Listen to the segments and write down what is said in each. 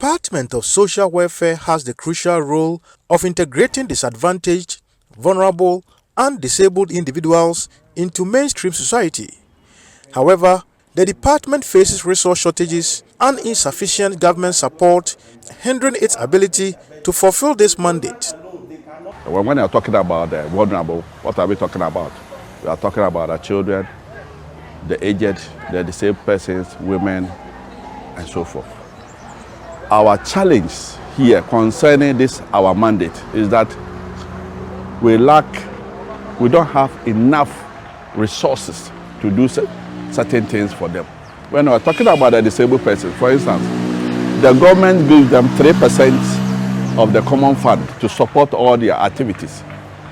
Department of Social Welfare has the crucial role of integrating disadvantaged, vulnerable, and disabled individuals into mainstream society. However, the department faces resource shortages and insufficient government support, hindering its ability to fulfill this mandate. When we are talking about the vulnerable, what are we talking about? We are talking about our children, the aged, the disabled persons, women, and so forth. Our challenge here concerning this, our mandate, is that we don't have enough resources to do certain things for them. When we are talking about the disabled persons, for instance, the government gives them 3% of the common fund to support all their activities,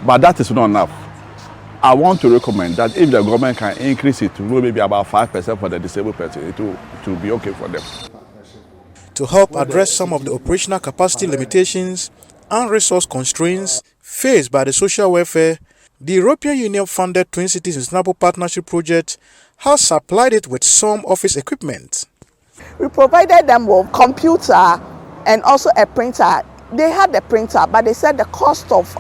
but that is not enough. I want to recommend that if the government can increase it to maybe about 5% for the disabled person, it will be okay for them. To help address some of the operational capacity limitations and resource constraints faced by the social welfare, the European Union-funded Twin Cities Sustainable Partnership Project has supplied it with some office equipment. We provided them with computer and also a printer. They had the printer, but they said the cost of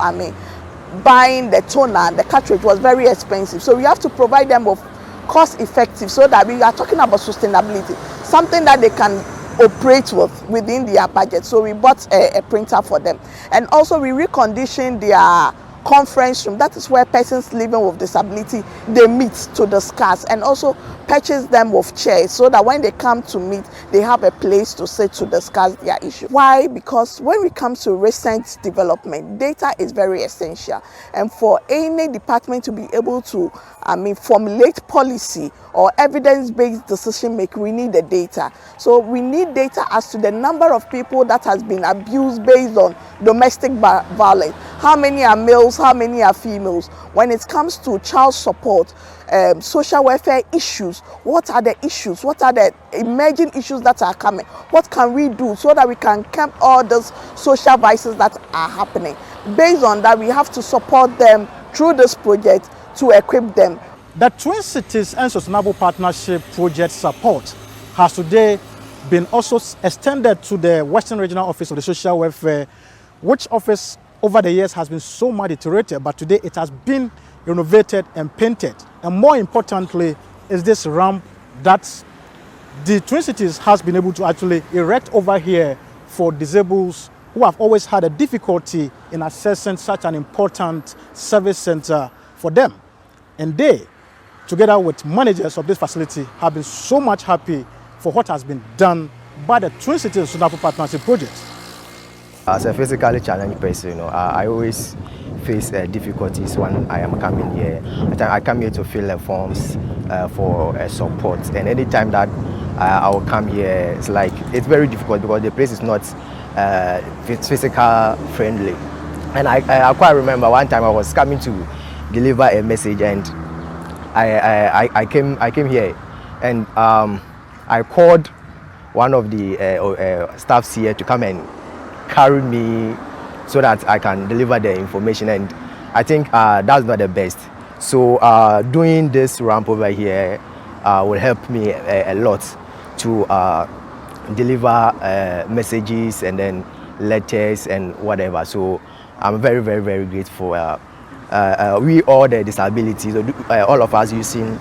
buying the toner, the cartridge was very expensive. So we have to provide them with cost effective, so that we are talking about sustainability, something that they can operate within their budget. So we bought a printer for them, and also we reconditioned their conference room. That is where persons living with disability, they meet to discuss, and also purchase them with chairs, so that when they come to meet, they have a place to sit to discuss their issue. Why? Because when we come to recent development, data is very essential, and for any department to be able to formulate policy or evidence-based decision making, we need the data. So we need data as to the number of people that has been abused based on domestic violence. How many are males, how many are females? When it comes to child support, social welfare issues, what are the issues? What are the emerging issues that are coming? What can we do so that we can curb all those social vices that are happening? Based on that, we have to support them through this project to equip them. The Twin Cities and Sustainable Partnership Project support has today been also extended to the Western Regional Office of the Social Welfare, which office over the years has been so much deteriorated, but today it has been renovated and painted. And more importantly is this ramp that the Twin Cities has been able to actually erect over here for disabled who have always had a difficulty in accessing such an important service center for them. And they, together with managers of this facility, have been so much happy for what has been done by the Twin Cities Sustainable Partnership Project. As a physically challenged person, I always face difficulties when I am coming here. I come here to fill the forms for support, and anytime that I will come here, it's very difficult because the place is not physical friendly. And I quite remember one time I was coming to deliver a message, and I came here, and I called one of the staffs here to come and carry me so that I can deliver the information, and I think that's not the best. So doing this ramp over here will help me a lot to deliver messages and then letters and whatever. So I'm very, very, very grateful. We all the disabilities, all of us using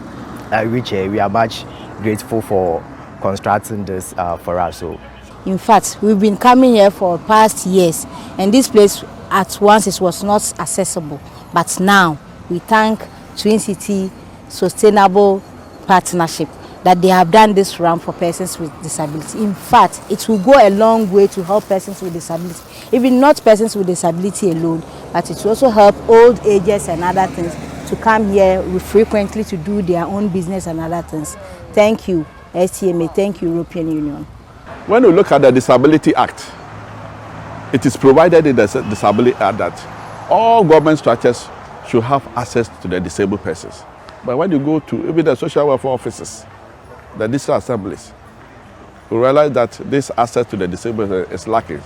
wheelchair, we are much grateful for constructing this for us. So. In fact, we've been coming here for past years, and this place at once it was not accessible. But now we thank Twin City Sustainable Partnership that they have done this ramp for persons with disability. In fact, it will go a long way to help persons with disability, even not persons with disability alone, but it will also help old ages and other things to come here frequently to do their own business and other things. Thank you, STMA. Thank you, European Union. When we look at the Disability Act, it is provided in the Disability Act that all government structures should have access to the disabled persons. But when you go to even the social welfare offices, the district assemblies, you realize that this access to the disabled is lacking,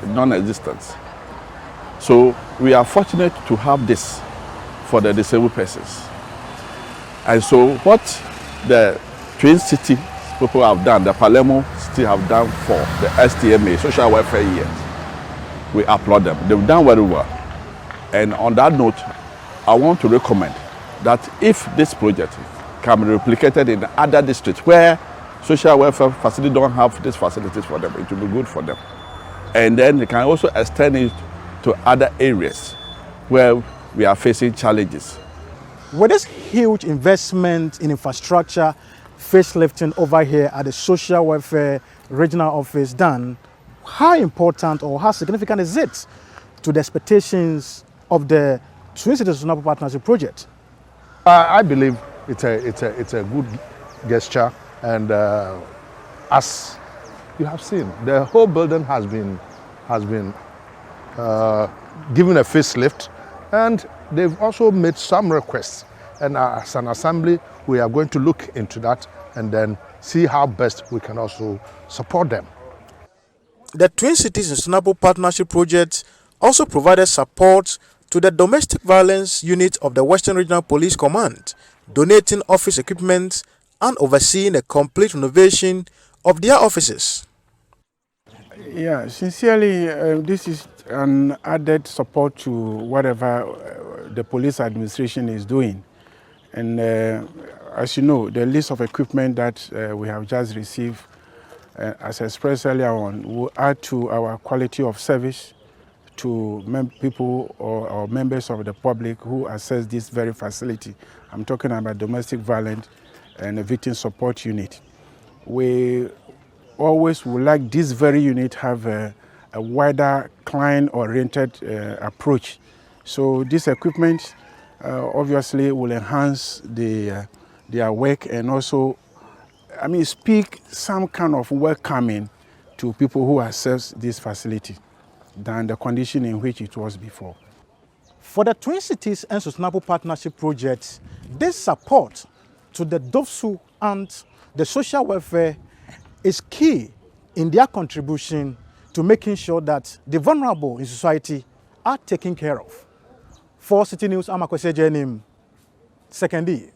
non-existent. So we are fortunate to have this for the disabled persons. And so what the Twin City people have done, the Palermo City have done for the STMA, social welfare years, we applaud them. They've done very well. And on that note, I want to recommend that if this project can be replicated in other districts where social welfare facilities don't have these facilities for them, it will be good for them. And then they can also extend it to other areas where we are facing challenges. With this huge investment in infrastructure, facelifting over here at the Social Welfare Regional Office done, how important or how significant is it to the expectations of the Twin Cities Sustainable Partnership Project? I believe it's a good gesture, and as you have seen, the whole building has been given a facelift, and they've also made some requests. And as an assembly, we are going to look into that and then see how best we can also support them. The Twin Cities Sustainable Partnership Project also provided support to the Domestic Violence Unit of the Western Regional Police Command, donating office equipment and overseeing a complete renovation of their offices. Yeah, sincerely, this is an added support to whatever the police administration is doing. And as you know, the list of equipment that we have just received, as expressed earlier on, will add to our quality of service to people or members of the public who access this very facility. I'm talking about domestic violence and a victim support unit. We always would like this very unit have a wider client-oriented approach. So this equipment obviously will enhance their work and also, speak some kind of welcoming to people who access this facility than the condition in which it was before. For the Twin Cities and Sustainable Partnership Project, this support to the DOVVSU and the social welfare is key in their contribution to making sure that the vulnerable in society are taken care of. For City News, I'm Akwasi, Annim, 2nd.